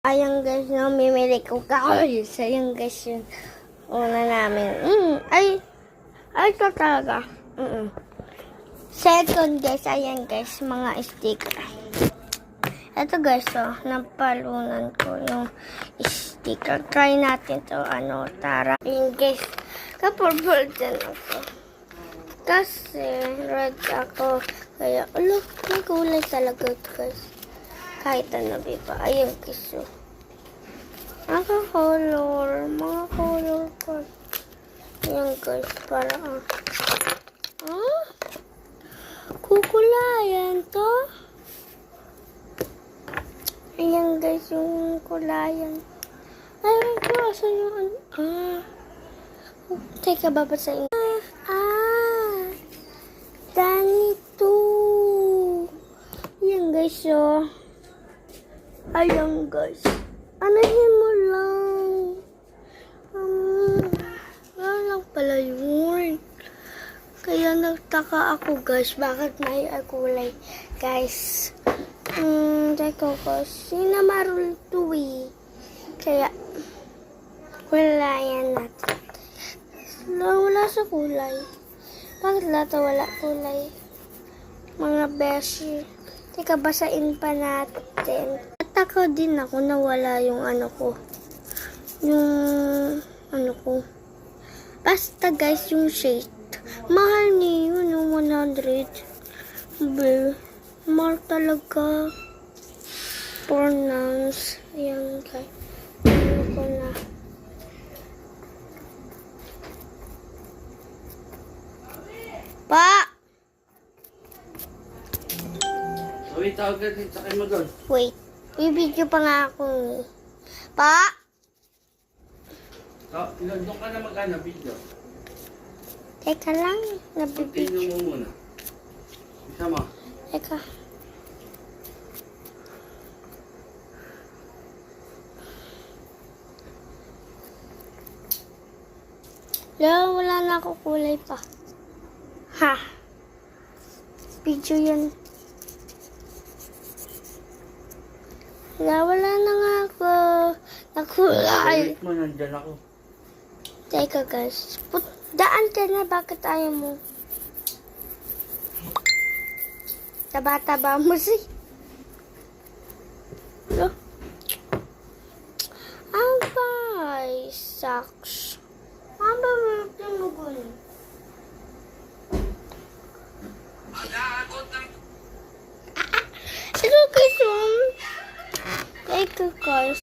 Ayan guys, namimili ko kahoy. Ayan guys, yung una namin. Ay, ito talaga. Second guys, ayan guys, mga sticker. Ito guys, napalunan ko yung sticker. Try natin to, tara. Ayan guys, kapurple din ako. Kasi red ako. Kaya, may kulay talaga guys. Kahit ano, diba? Ayun, kiso. Mga color ko. Ayan, guys, para, kukulayan to. Ayan, guys, yung kulayan. Ayun ko, asan yung, teka, babasahin. Ganito. Ayan, guys, Ayan guys. Anahin mo lang. Wala lang pala yun. Kaya nagtaka ako guys. Bakit may kulay? Guys. Teka guys. Sinamarul to eh. Kaya kulayan natin. Wala sa kulay. Bakit lahat wala kulay? Mga beshi. Teka, basain pa natin. Nataka din ako na wala yung ko. Yung ko. Basta guys, yung shade. Mahal niyo yung 100. Mahal talaga. Pronounce. Ayan guys. Ko na. Pa! Wait, tawag ka din. Sakay mo doon. Wait. Bibidyo pa nga ako. Pa! Doon ka na mag-ano, video. Teka lang. Continue Nabibidyo. mo muna. Isa mo. Teka. Wala na ako kulay pa. Ha! Video yan. Wala na nga ako. Nakulay. Wait mo, nandyan ako. Teka guys. Daan ka na. Bakit ayaw mo? Taba-taba mo si. Abay. Sak.